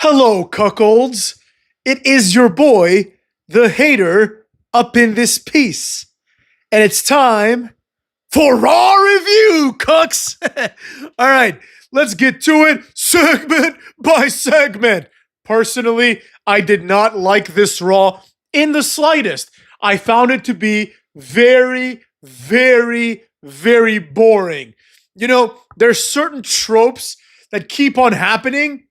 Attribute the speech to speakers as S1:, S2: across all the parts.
S1: Hello, cuckolds. It is your boy, the hater, up in this piece. And it's time for Raw Review, cucks. All right, let's get to it segment by segment. Personally, I did not like this Raw in the slightest. I found it to be very, very, very boring. You know, there's certain tropes that keep on happening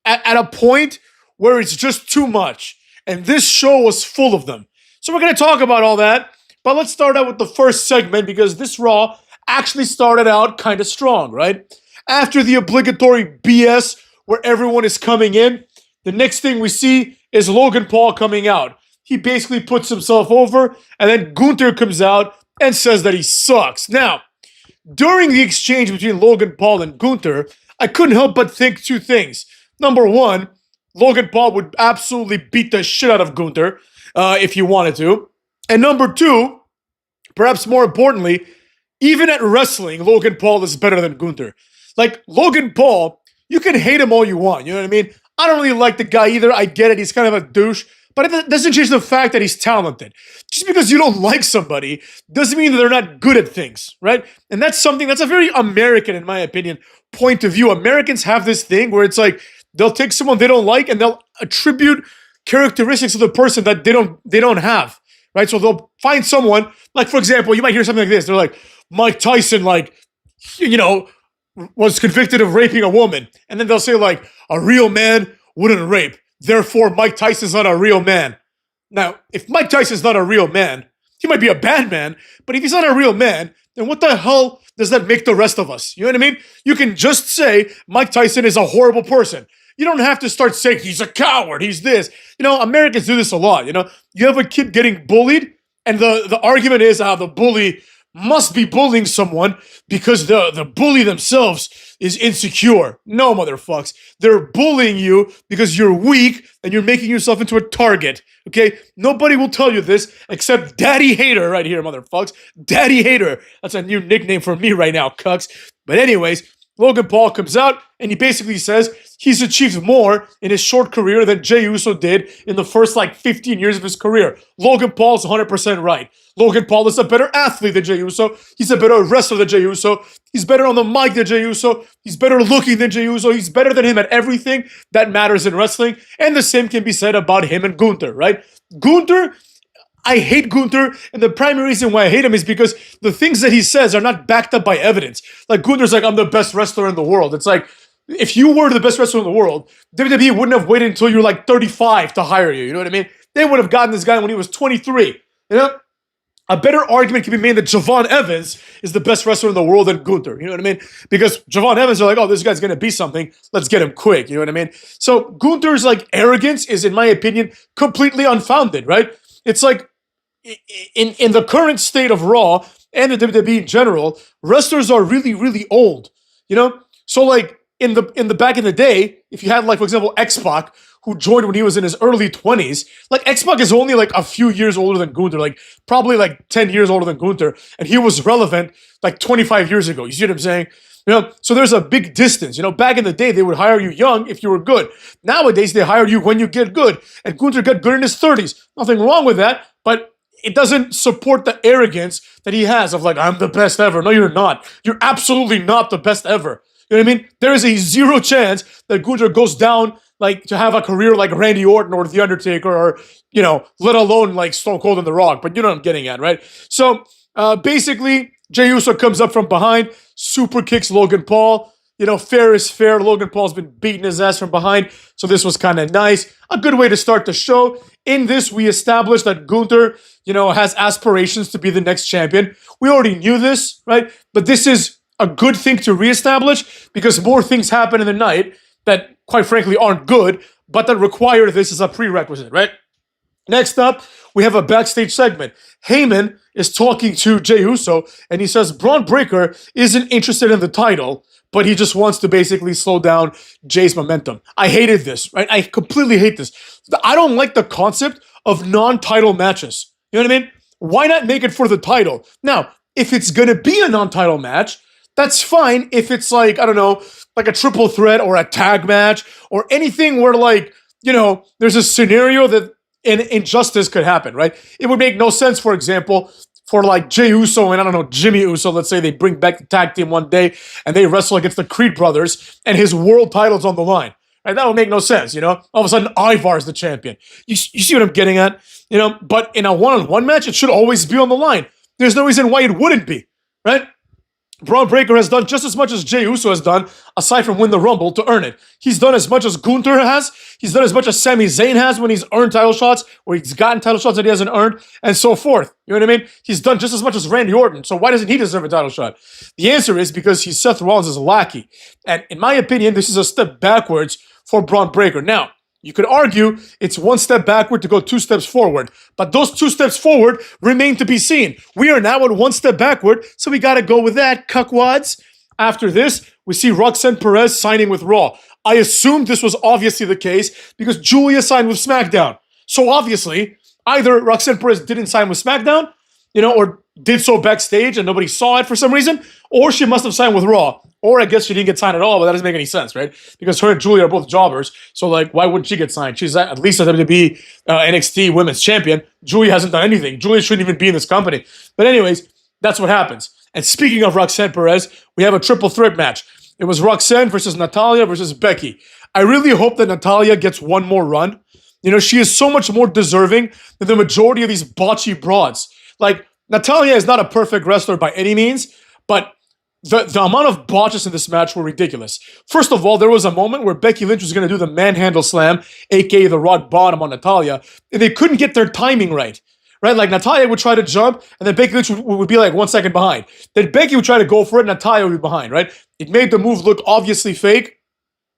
S1: at a point where it's just too much. And this show was full of them. So we're going to talk about all that. But let's start out with the first segment because this Raw actually started out kind of strong, right? After the obligatory BS where everyone is coming in, the next thing we see is Logan Paul coming out. He basically puts himself over, and then Gunther comes out and says that he sucks. Now, during the exchange between Logan Paul and Gunther, I couldn't help but think two things. Number one, Logan Paul would absolutely beat the shit out of Gunther if he wanted to. And number two, perhaps more importantly, even at wrestling, Logan Paul is better than Gunther. Like, Logan Paul, you can hate him all you want, you know what I mean? I don't really like the guy either. I get it, he's kind of a douche. But it doesn't change the fact that he's talented. Just because you don't like somebody doesn't mean that they're not good at things, right? And that's a very American, in my opinion, point of view. Americans have this thing where it's like, they'll take someone they don't like and they'll attribute characteristics of the person that they don't have, right? So they'll find someone, like, for example, you might hear something like this. They're like, Mike Tyson, like, you know, was convicted of raping a woman. And then they'll say, like, a real man wouldn't rape. Therefore, Mike Tyson's not a real man. Now, if Mike Tyson's not a real man, he might be a bad man, but if he's not a real man, then what the hell does that make the rest of us? You know what I mean? You can just say Mike Tyson is a horrible person. You don't have to start saying he's a coward, he's this. You know, Americans do this a lot, you know? You have a kid getting bullied, and the argument is how the bully must be bullying someone because the bully themselves is insecure. No, motherfucks. They're bullying you because you're weak and you're making yourself into a target. Okay? Nobody will tell you this except Daddy Hater right here, motherfucks. Daddy Hater. That's a new nickname for me right now, cucks. But anyways, Logan Paul comes out and he basically says he's achieved more in his short career than Jey Uso did in the first 15 years of his career. Logan Paul's 100% right. Logan Paul is a better athlete than Jey Uso. He's a better wrestler than Jey Uso. He's better on the mic than Jey Uso. He's better looking than Jey Uso. He's better than him at everything that matters in wrestling. And the same can be said about him and Gunther, right? Gunther, I hate Gunther, and the primary reason why I hate him is because the things that he says are not backed up by evidence. Like, Gunther's like, I'm the best wrestler in the world. It's like, if you were the best wrestler in the world, WWE wouldn't have waited until you were 35 to hire you. You know what I mean? They would have gotten this guy when he was 23. You know? A better argument can be made that Javon Evans is the best wrestler in the world than Gunther. You know what I mean? Because Javon Evans are like, oh, this guy's going to be something. Let's get him quick. You know what I mean? So Gunther's arrogance is, in my opinion, completely unfounded, right? It's like, in the current state of Raw and the WWE in general, wrestlers are really, really old. You know? So in the back in the day, if you had for example, X-Pac, who joined when he was in his early 20s, X-Pac is only a few years older than Gunther, probably 10 years older than Gunther, and he was relevant 25 years ago. You see what I'm saying? You know, so there's a big distance. You know, back in the day, they would hire you young if you were good. Nowadays, they hire you when you get good, and Gunther got good in his 30s. Nothing wrong with that, but it doesn't support the arrogance that he has of I'm the best ever. No, you're not. You're absolutely not the best ever. You know what I mean? There is a 0 chance that Gunther goes down to have a career like Randy Orton or The Undertaker or, you know, let alone Stone Cold and The Rock. But you know what I'm getting at, right? So basically, Jey Uso comes up from behind, super kicks Logan Paul. You know, fair is fair. Logan Paul's been beating his ass from behind. So this was kind of nice. A good way to start the show. In this, we established that Gunther, you know, has aspirations to be the next champion. We already knew this, right? But this is a good thing to reestablish because more things happen in the night that, quite frankly, aren't good, but that require this as a prerequisite, right? Next up, we have a backstage segment. Heyman is talking to Jey Uso, and he says Braun Breaker isn't interested in the title, but he just wants to basically slow down Jay's momentum. I hated this, right? I completely hate this. I don't like the concept of non-title matches. You know what I mean? Why not make it for the title? Now, if it's going to be a non-title match, That's fine if it's like, I don't know, like a triple threat or a tag match or anything where like, there's a scenario that an injustice could happen, right? It would make no sense, for example, for like Jey Uso and I don't know, Jimmy Uso, let's say they bring back the tag team one day and they wrestle against the Creed brothers and his world title's on the line. Right? That would make no sense, All of a sudden, Ivar's the champion. You see what I'm getting at? But in a one-on-one match, it should always be on the line. There's no reason why it wouldn't be, right? Braun Breaker has done just as much as Jey Uso has done, aside from win the Rumble, to earn it. He's done as much as Gunther has. He's done as much as Sami Zayn has when he's earned title shots, or he's gotten title shots that he hasn't earned, and so forth. You know what I mean? He's done just as much as Randy Orton, so why doesn't he deserve a title shot? The answer is because he's Seth Rollins' lackey. And in my opinion, this is a step backwards for Braun Breaker. Now, you could argue it's one step backward to go 2 steps forward, but those 2 steps forward remain to be seen. We are now at 1 step backward, so we got to go with that, cuckwads. After this, we see Roxanne Perez signing with Raw. I assumed this was obviously the case because Julia signed with SmackDown. So obviously, either Roxanne Perez didn't sign with SmackDown, or did so backstage and nobody saw it for some reason, or she must have signed with Raw. Or I guess she didn't get signed at all, but that doesn't make any sense, right? Because her and Julia are both jobbers, so like, why wouldn't she get signed? She's at least a WWE NXT Women's Champion. Julia hasn't done anything. Julia shouldn't even be in this company. But anyways, that's what happens. And speaking of Roxanne Perez, we have a triple threat match. It was Roxanne versus Natalya versus Becky. I really hope that Natalya gets one more run. She is so much more deserving than the majority of these botchy broads. Like, Natalya is not a perfect wrestler by any means, but the amount of botches in this match were ridiculous. First of all, there was a moment where Becky Lynch was going to do the manhandle slam, aka the rock bottom on Natalya, and they couldn't get their timing right. Right? Like, Natalya would try to jump, and then Becky Lynch would be like 1 second behind. Then Becky would try to go for it, and Natalya would be behind, right? It made the move look obviously fake.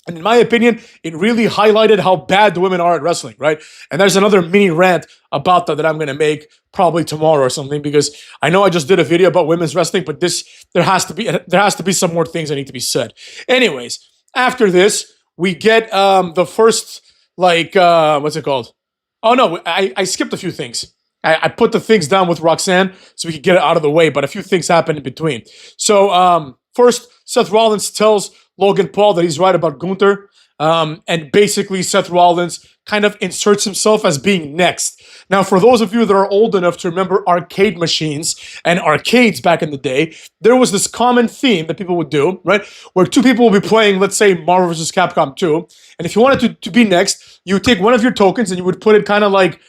S1: And in my opinion, it really highlighted how bad the women are at wrestling, right? And there's another mini rant about that I'm going to make probably tomorrow or something, because I know I just did a video about women's wrestling, but there has to be some more things that need to be said. Anyways, after this, we get the first, what's it called? Oh no, I skipped a few things. I put the things down with Roxanne so we could get it out of the way, but a few things happened in between. So first, Seth Rollins tells Logan Paul that he's right about Gunther. And basically, Seth Rollins kind of inserts himself as being next. Now, for those of you that are old enough to remember arcade machines and arcades back in the day, there was this common theme that people would do, right? Where 2 people will be playing, let's say, Marvel vs. Capcom 2. And if you wanted to be next, you would take one of your tokens and you would put it kind of like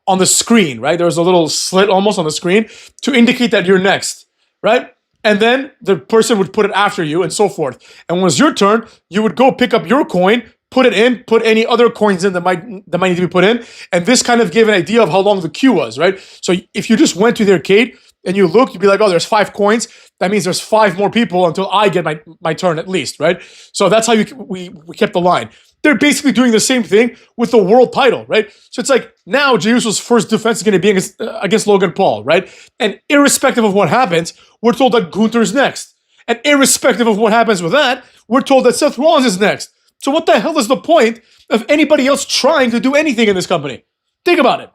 S1: on the screen, right? There was a little slit almost on the screen to indicate that you're next, right? And then the person would put it after you and so forth. And when it was your turn, you would go pick up your coin, put it in, put any other coins in that might need to be put in. And this kind of gave an idea of how long the queue was, right? So if you just went to the arcade and you looked, you'd be like, oh, there's 5 coins. That means there's 5 more people until I get my turn at least, right? So that's how we kept the line. They're basically doing the same thing with the world title, right? So it's like now Jey Uso's first defense is going to be against Logan Paul, right? And irrespective of what happens, we're told that Gunther's next. And irrespective of what happens with that, we're told that Seth Rollins is next. So what the hell is the point of anybody else trying to do anything in this company? Think about it.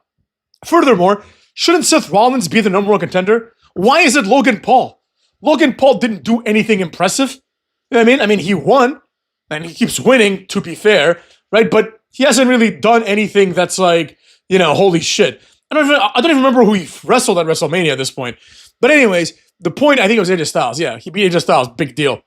S1: Furthermore, shouldn't Seth Rollins be the number 1 contender? Why is it Logan Paul? Logan Paul didn't do anything impressive. You know what I mean? I mean, he won. And he keeps winning, to be fair, right? But he hasn't really done anything that's like, holy shit. I don't even remember who he wrestled at WrestleMania at this point. But anyways, the point, I think it was AJ Styles. Yeah, he beat AJ Styles. Big deal,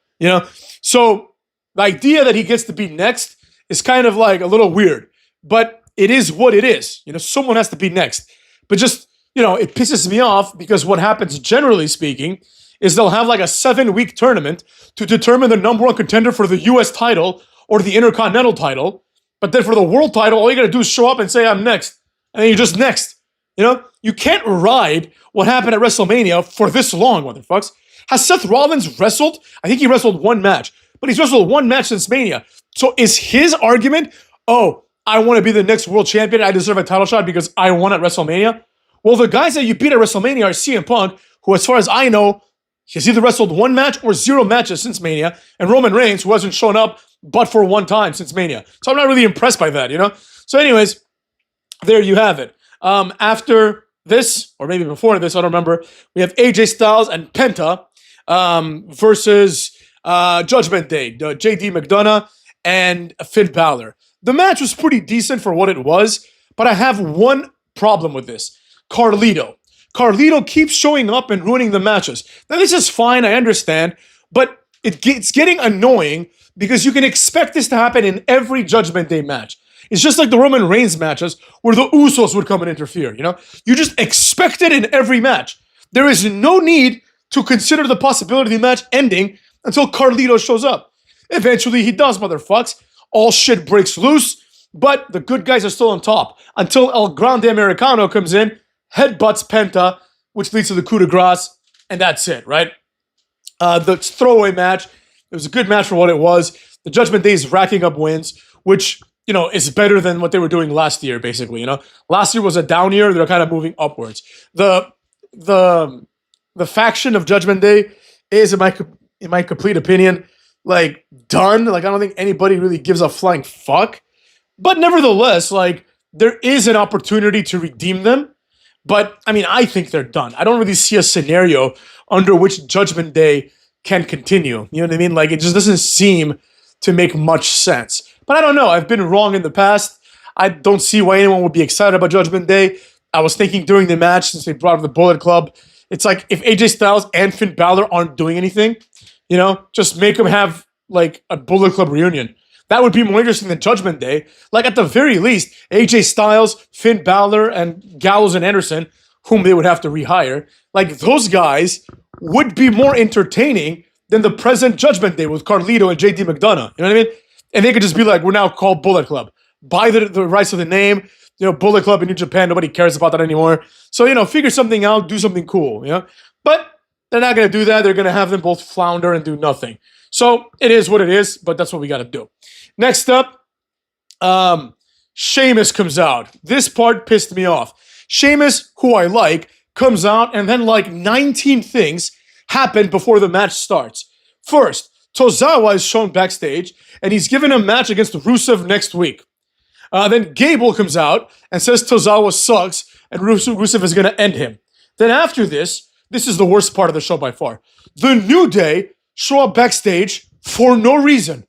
S1: So the idea that he gets to be next is kind of like a little weird. But it is what it is. Someone has to be next. But just, it pisses me off because what happens, generally speaking, is they'll have like a 7-week tournament to determine the number 1 contender for the US title or the Intercontinental title. But then for the world title, all you gotta do is show up and say, I'm next. And then you're just next. You can't ride what happened at WrestleMania for this long, motherfucks. Has Seth Rollins wrestled? I think he wrestled 1 match. But he's wrestled 1 match since Mania. So is his argument, oh, I want to be the next world champion, I deserve a title shot because I won at WrestleMania? Well, the guys that you beat at WrestleMania are CM Punk, who as far as I know, he's either wrestled 1 match or 0 matches since Mania, and Roman Reigns, who hasn't shown up but for 1 time since Mania. So I'm not really impressed by that, So anyways, there you have it. After this, or maybe before this, I don't remember, we have AJ Styles and Penta versus Judgment Day, JD McDonough and Finn Balor. The match was pretty decent for what it was, but I have one problem with this. Carlito. Carlito keeps showing up and ruining the matches. Now, this is fine, I understand, but it's getting annoying because you can expect this to happen in every Judgment Day match. It's just like the Roman Reigns matches where the Usos would come and interfere, you know? You just expect it in every match. There is no need to consider the possibility of the match ending until Carlito shows up. Eventually he does, motherfucks. All shit breaks loose, but the good guys are still on top until El Grande Americano comes in, headbutts Penta, which leads to the coup de grace, and that's it, right? The throwaway match, it was a good match for what it was. The Judgment Day is racking up wins, which, you know, is better than what they were doing last year, basically, you know? Last year was a down year, they're kind of moving upwards. The faction of Judgment Day is, in my complete opinion, like, done. Like, I don't think anybody really gives a flying fuck. But nevertheless, like, there is an opportunity to redeem them. But, I mean, I think they're done. I don't really see a scenario under which Judgment Day can continue. You know what I mean? Like, it just doesn't seem to make much sense. But I don't know. I've been wrong in the past. I don't see why anyone would be excited about Judgment Day. I was thinking during the match, since they brought up the Bullet Club, it's like, if AJ Styles and Finn Balor aren't doing anything, you know, just make them have, like, a Bullet Club reunion. That would be more interesting than Judgment Day. Like, at the very least, AJ Styles, Finn Balor, and Gallows and Anderson, whom they would have to rehire, like, those guys would be more entertaining than the present Judgment Day with Carlito and JD McDonough. You know what I mean? And they could just be like, we're now called Bullet Club. Buy the rights to the name. You know, Bullet Club in New Japan, nobody cares about that anymore. So, you know, figure something out, do something cool, you know? But they're not going to do that. They're going to have them both flounder and do nothing. So it is what it is, but that's what we got to do. Next up, Sheamus comes out. This part pissed me off. Sheamus, who I like, comes out, and then like 19 things happen before the match starts. First, Tozawa is shown backstage, and he's given a match against Rusev next week. Then Gable comes out and says Tozawa sucks, and Rusev is going to end him. Then after this is the worst part of the show by far. The New Day show up backstage for no reason.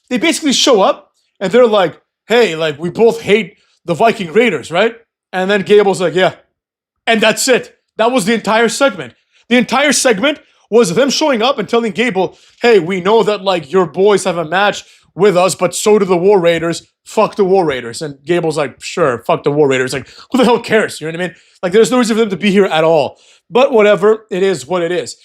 S1: They basically show up, and they're like, hey, like, we both hate the Viking Raiders, right? And then Gable's like, yeah. And that's it. That was the entire segment. The entire segment was them showing up and telling Gable, hey, we know that, like, your boys have a match with us, but so do the War Raiders. Fuck the War Raiders. And Gable's like, sure, fuck the War Raiders. Like, who the hell cares? You know what I mean? Like, there's no reason for them to be here at all. But whatever, it is what it is.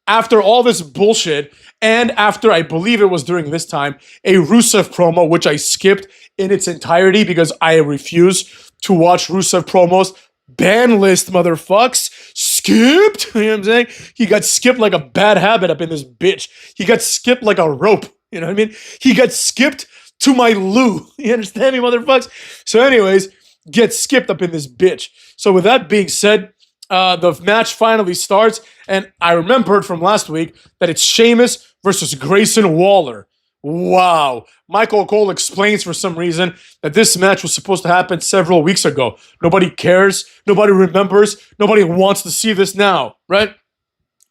S1: After all this bullshit, and after, I believe it was during this time, a Rusev promo, which I skipped in its entirety because I refuse to watch Rusev promos. Ban list, motherfucks. Skipped. You know what I'm saying? He got skipped like a bad habit up in this bitch. He got skipped like a rope. You know what I mean? He got skipped to my loo. You understand me, motherfucks? So anyways, get skipped up in this bitch. So with that being said, the match finally starts, and I remembered from last week that it's Sheamus versus Grayson Waller. Wow. Michael Cole explains for some reason that this match was supposed to happen several weeks ago. Nobody cares. Nobody remembers. Nobody wants to see this now, right?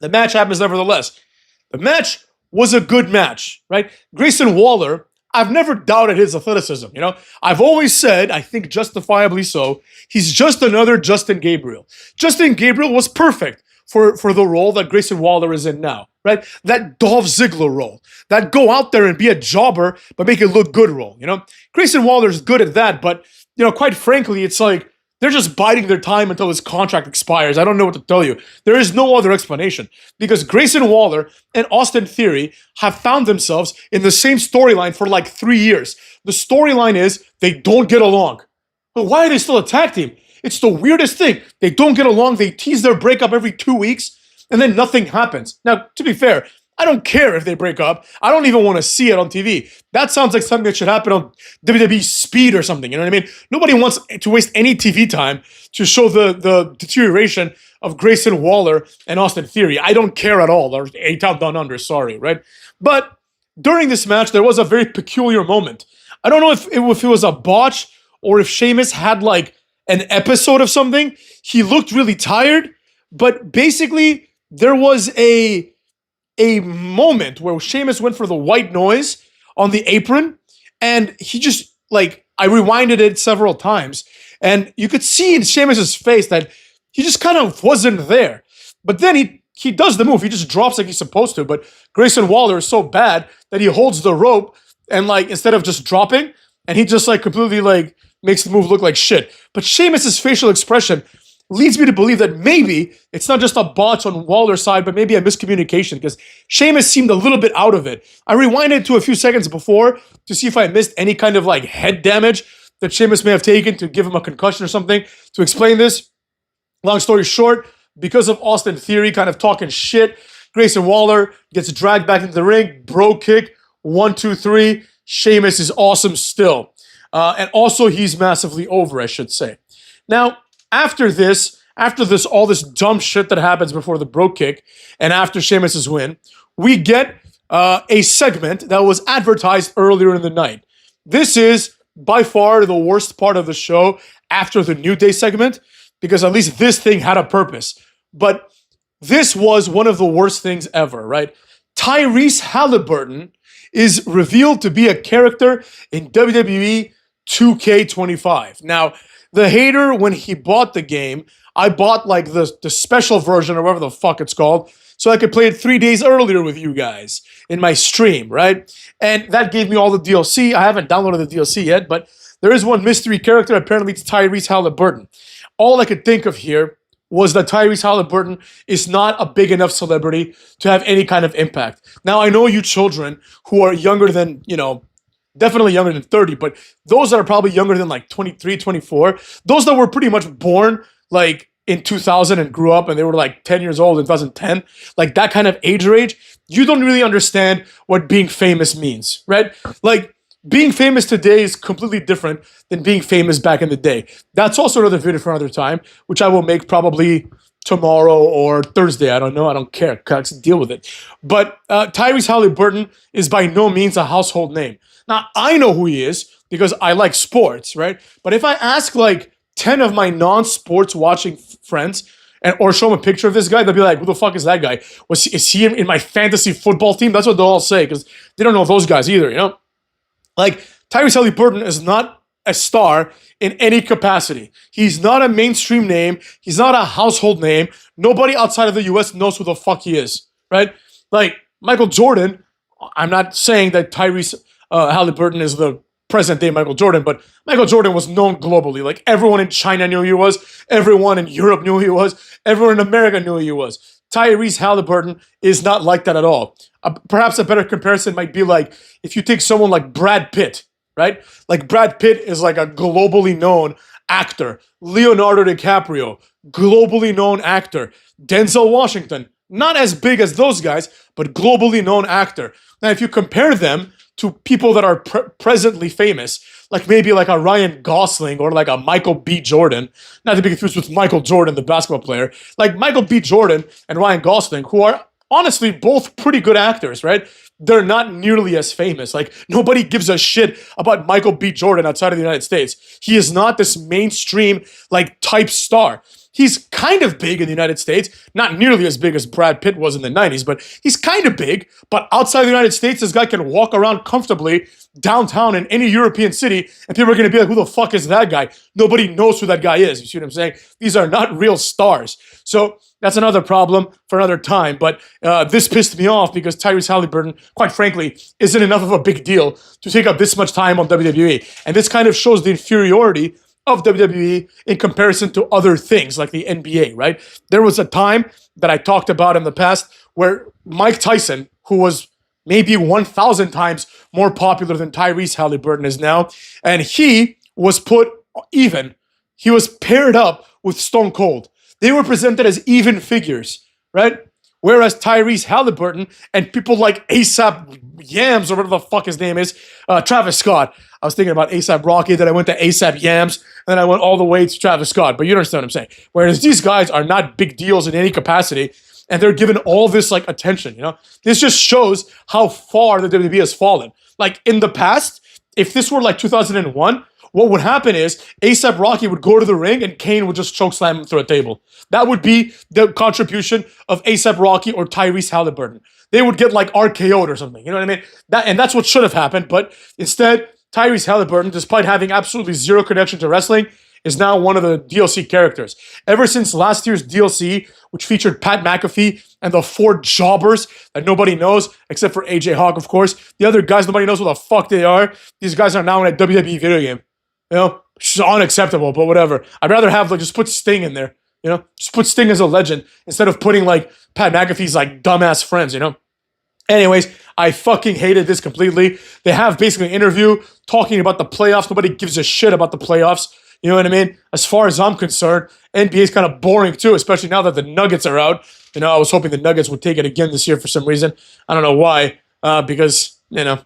S1: The match happens nevertheless. The match was a good match, right? Grayson Waller, I've never doubted his athleticism, you know? I've always said, I think justifiably so, he's just another Justin Gabriel. Justin Gabriel was perfect for the role that Grayson Waller is in now, right? That Dolph Ziggler role. That go out there and be a jobber, but make it look good role, you know? Grayson Waller's good at that, but, you know, quite frankly, it's like, they're just biding their time until his contract expires. I don't know what to tell you. There is no other explanation. Because Grayson Waller and Austin Theory have found themselves in the same storyline for like 3 years. The storyline is they don't get along. But why are they still a tag team? It's the weirdest thing. They don't get along. They tease their breakup every 2 weeks, and then nothing happens. Now, to be fair, I don't care if they break up. I don't even want to see it on TV. That sounds like something that should happen on WWE Speed or something. You know what I mean? Nobody wants to waste any TV time to show the deterioration of Grayson Waller and Austin Theory. I don't care at all. Or A-Town Down Under, sorry, right? But during this match, there was a very peculiar moment. I don't know if it was a botch or if Sheamus had like an episode of something. He looked really tired, but basically there was a a moment where Sheamus went for the white noise on the apron, and he just, like, I rewinded it several times, and you could see in Sheamus's face that he just kind of wasn't there. But then he does the move. He just drops like he's supposed to. But Grayson Waller is so bad that he holds the rope, and, like, instead of just dropping, and he just, like, completely, like, makes the move look like shit. But Sheamus's facial expression leads me to believe that maybe it's not just a botch on Waller's side, but maybe a miscommunication, because Sheamus seemed a little bit out of it. I rewinded to a few seconds before to see if I missed any kind of, like, head damage that Sheamus may have taken to give him a concussion or something. To explain this, long story short, because of Austin Theory kind of talking shit, Grayson Waller gets dragged back into the ring, bro kick, 1, 2, 3. Sheamus is awesome still. And also he's massively over, I should say. Now, after this, all this dumb shit that happens before the bro kick, and after Sheamus's win, we get a segment that was advertised earlier in the night. This is by far the worst part of the show after the New Day segment, because at least this thing had a purpose. But this was one of the worst things ever, right? Tyrese Halliburton is revealed to be a character in WWE 2K25. Now, the hater, when he bought the game, I bought, like, the special version or whatever the fuck it's called, so I could play it 3 days earlier with you guys in my stream, right? And that gave me all the DLC. I haven't downloaded the DLC yet, but there is one mystery character. Apparently, it's Tyrese Halliburton. All I could think of here was that Tyrese Halliburton is not a big enough celebrity to have any kind of impact. Now, I know you children who are younger than, definitely younger than 30, but those that are probably younger than, like, 23, 24, those that were pretty much born, like, in 2000 and grew up and they were, like, 10 years old in 2010, like, that kind of age range, you don't really understand what being famous means, right? Like, being famous today is completely different than being famous back in the day. That's also another video for another time, which I will make probably tomorrow or Thursday. I don't know. I don't care. Cucks, deal with it. But Tyrese Halliburton is by no means a household name. Now, I know who he is because I like sports, right? But if I ask, like, 10 of my non-sports watching friends or show them a picture of this guy, they'll be like, who the fuck is that guy? Is he in my fantasy football team? That's what they'll all say, because they don't know those guys either, Like, Tyrese Halliburton is not a star in any capacity. He's not a mainstream name. He's not a household name. Nobody outside of the US knows who the fuck he is, right? Like, Michael Jordan, I'm not saying that Tyrese Halliburton is the present-day Michael Jordan, but Michael Jordan was known globally. Like, everyone in China knew who he was. Everyone in Europe knew who he was. Everyone in America knew who he was. Tyrese Halliburton is not like that at all. Perhaps a better comparison might be like if you take someone like Brad Pitt, right? Like, Brad Pitt is like a globally known actor. Leonardo DiCaprio, globally known actor. Denzel Washington, not as big as those guys, but globally known actor. Now, if you compare them to people that are presently famous, like maybe like a Ryan Gosling or like a Michael B. Jordan, not to be confused with Michael Jordan, the basketball player, like Michael B. Jordan and Ryan Gosling, who are honestly both pretty good actors, right? They're not nearly as famous. Like, nobody gives a shit about Michael B. Jordan outside of the United States. He is not this mainstream, like, type star. He's kind of big in the United States, not nearly as big as Brad Pitt was in the 90s, but he's kind of big. But outside the United States, this guy can walk around comfortably downtown in any European city, and people are going to be like, who the fuck is that guy? Nobody knows who that guy is. You see what I'm saying? These are not real stars. So that's another problem for another time. But this pissed me off because Tyrese Halliburton, quite frankly, isn't enough of a big deal to take up this much time on WWE. And this kind of shows the inferiority of WWE in comparison to other things like the NBA, right? There was a time that I talked about in the past where Mike Tyson, who was maybe 1,000 times more popular than Tyrese Halliburton is now, and he was put even. He was paired up with Stone Cold. They were presented as even figures, right? Whereas Tyrese Halliburton and people like ASAP Yams, or whatever the fuck his name is, Travis Scott. I was thinking about ASAP Rocky, then I went to ASAP Yams, and then I went all the way to Travis Scott. But you understand what I'm saying. Whereas these guys are not big deals in any capacity, and they're given all this, like, attention, This just shows how far the WWE has fallen. Like, in the past, if this were like 2001, what would happen is ASAP Rocky would go to the ring and Kane would just choke slam him through a table. That would be the contribution of ASAP Rocky or Tyrese Halliburton. They would get like RKO'd or something. You know what I mean? That's what should have happened. But instead, Tyrese Halliburton, despite having absolutely zero connection to wrestling, is now one of the DLC characters. Ever since last year's DLC, which featured Pat McAfee and the 4 jobbers that nobody knows, except for AJ Hawk, of course. The other guys, nobody knows who the fuck they are. These guys are now in a WWE video game. You know, it's unacceptable, but whatever. I'd rather have, like, just put Sting in there. You know, just put Sting as a legend instead of putting, like, Pat McAfee's, like, dumbass friends, you know? Anyways, I fucking hated this completely. They have basically an interview talking about the playoffs. Nobody gives a shit about the playoffs. You know what I mean? As far as I'm concerned, NBA's kind of boring too, especially now that the Nuggets are out. You know, I was hoping the Nuggets would take it again this year for some reason. I don't know why. Because, you know,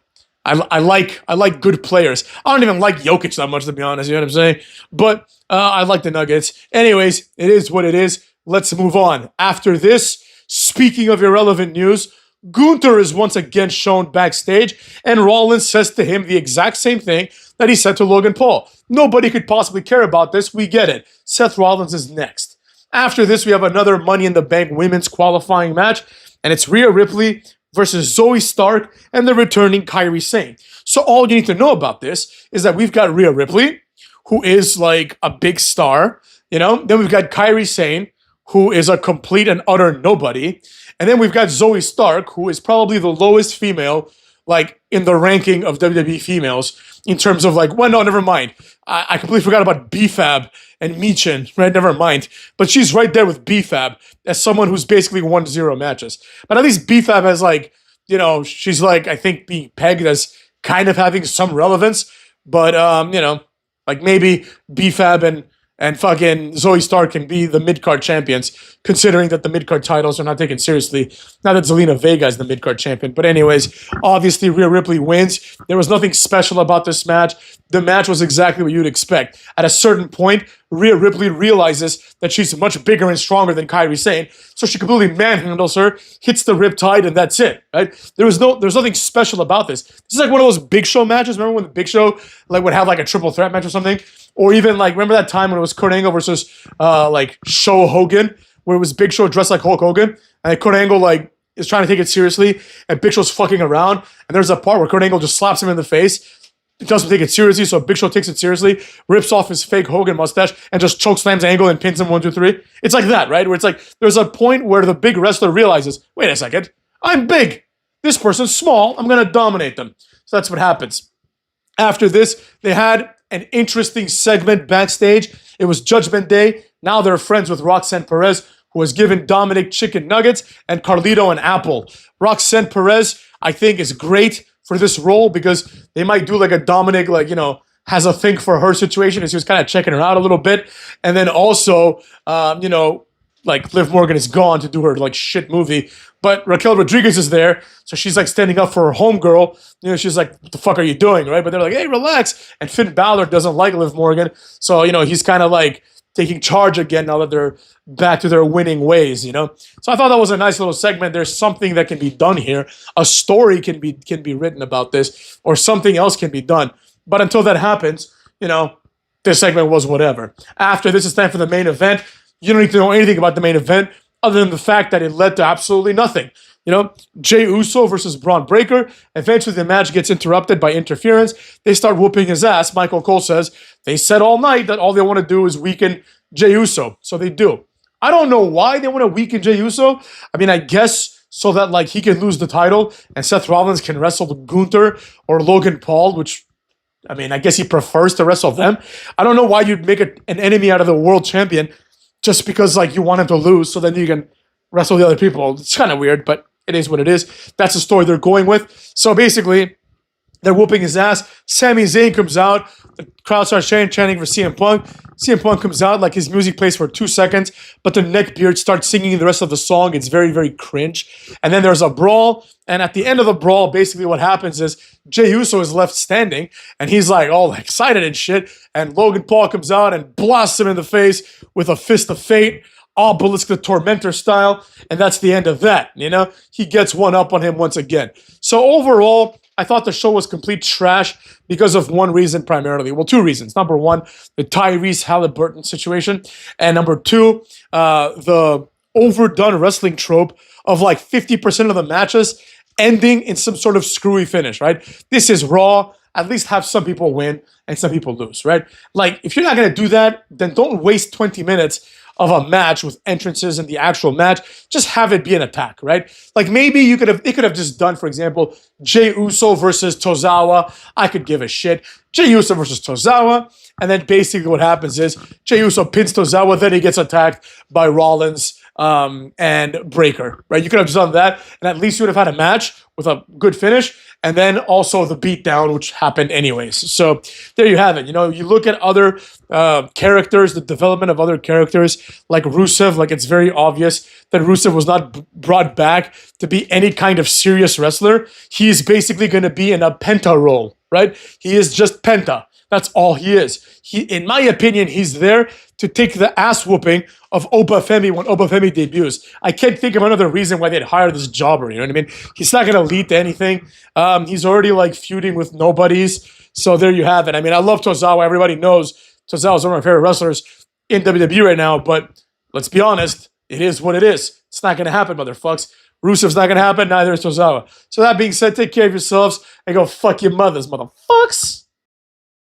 S1: I like good players. I don't even like Jokic that much, to be honest. You know what I'm saying? But I like the Nuggets. Anyways, it is what it is. Let's move on. After this, speaking of irrelevant news, Gunther is once again shown backstage, and Rollins says to him the exact same thing that he said to Logan Paul. Nobody could possibly care about this. We get it. Seth Rollins is next. After this, we have another Money in the Bank women's qualifying match, and it's Rhea Ripley versus Zoe Stark and the returning Kairi Sane. So all you need to know about this is that we've got Rhea Ripley, who is like a big star, you know? Then we've got Kairi Sane, who is a complete and utter nobody. And then we've got Zoe Stark, who is probably the lowest female, like, in the ranking of WWE females in terms of, like, well, no, never mind. I completely forgot about BFAB and Michin, right? Never mind. But she's right there with BFAB as someone who's basically won 0 matches. But at least BFAB has, like, you know, she's, like, I think being pegged as kind of having some relevance. But, you know, like, maybe BFAB and fucking Zoe Stark can be the mid-card champions, considering that the mid-card titles are not taken seriously. Not that Zelina Vega is the mid-card champion. But anyways, obviously Rhea Ripley wins. There was nothing special about this match. The match was exactly what you'd expect. At a certain point, Rhea Ripley realizes that she's much bigger and stronger than Kairi Sane, so she completely manhandles her, hits the riptide, and that's it, right? There's nothing special about this. This is like one of those Big Show matches. Remember when the Big Show like would have like a triple threat match or something? Or even like, remember that time when it was Kurt Angle versus like Show Hogan, where it was Big Show dressed like Hulk Hogan, and Kurt Angle like is trying to take it seriously, and Big Show's fucking around, and there's a part where Kurt Angle just slaps him in the face. He doesn't take it seriously, so Big Show takes it seriously, rips off his fake Hogan mustache, and just choke slams Angle and pins him 1, 2, 3. It's like that, right? Where it's like there's a point where the big wrestler realizes, wait a second, I'm big. This person's small. I'm gonna dominate them. So that's what happens. After this, they had an interesting segment backstage. It was Judgment Day. Now they're friends with Roxanne Perez, who has given Dominic chicken nuggets and Carlito an apple. Roxanne Perez, I think, is great for this role because they might do like a Dominic, like, you know, has a thing for her situation, and she was kind of checking her out a little bit. And then also, you know, like Liv Morgan is gone to do her like shit movie, but Raquel Rodriguez is there, so she's like standing up for her homegirl. You know, she's like, "What the fuck are you doing?" Right? But they're like, "Hey, relax." And Finn Balor doesn't like Liv Morgan, so you know he's kind of like taking charge again now that they're back to their winning ways. You know, so I thought that was a nice little segment. There's something that can be done here. A story can be written about this, or something else can be done. But until that happens, you know, this segment was whatever. After this, it's time for the main event. You don't need to know anything about the main event other than the fact that it led to absolutely nothing. You know, Jey Uso versus Braun Breaker. Eventually, the match gets interrupted by interference. They start whooping his ass. Michael Cole says they said all night that all they want to do is weaken Jey Uso. So they do. I don't know why they want to weaken Jey Uso. I mean, I guess so that like he can lose the title and Seth Rollins can wrestle Gunther or Logan Paul, which, I mean, I guess he prefers to wrestle them. I don't know why you'd make an enemy out of the world champion just because like you want him to lose so then you can wrestle the other people. It's kind of weird, but it is what it is. That's the story they're going with. So basically, they're whooping his ass. Sami Zayn comes out. The crowd starts chanting for CM Punk. CM Punk comes out, like his music plays for 2 seconds, but the neckbeard starts singing the rest of the song. It's very, very cringe. And then there's a brawl. And at the end of the brawl, basically what happens is Jey Uso is left standing, and he's like all excited and shit. And Logan Paul comes out and blasts him in the face with a fist of fate, Obelisk the Tormentor style. And that's the end of that, you know? He gets one up on him once again. So overall, I thought the show was complete trash because of one reason primarily. Well, two reasons. Number one, the Tyrese Halliburton situation. And number two, the overdone wrestling trope of like 50% of the matches ending in some sort of screwy finish, right? This is Raw. At least have some people win and some people lose, right? Like, if you're not going to do that, then don't waste 20 minutes of a match with entrances in the actual match. Just have it be an attack, right? Like, maybe they could have just done, for example, Jey Uso versus Tozawa. I could give a shit. Jey Uso versus Tozawa. And then basically what happens is Jey Uso pins Tozawa, then he gets attacked by Rollins and Breaker, right? You could have just done that, and at least you would have had a match with a good finish, and then also the beatdown, which happened anyways. So there you have it. You know, you look at other characters, the development of other characters, like Rusev, like it's very obvious that Rusev was not brought back to be any kind of serious wrestler. He is basically going to be in a Penta role, right? He is just Penta. That's all he is. In my opinion, he's there to take the ass whooping of Obafemi when Obafemi debuts. I can't think of another reason why they'd hire this jobber. You know what I mean? He's not going to lead to anything. He's already like feuding with nobodies. So there you have it. I mean, I love Tozawa. Everybody knows Tozawa is one of my favorite wrestlers in WWE right now. But let's be honest, it is what it is. It's not going to happen, motherfucks. Rusev's not going to happen. Neither is Tozawa. So that being said, take care of yourselves and go fuck your mothers, motherfucks.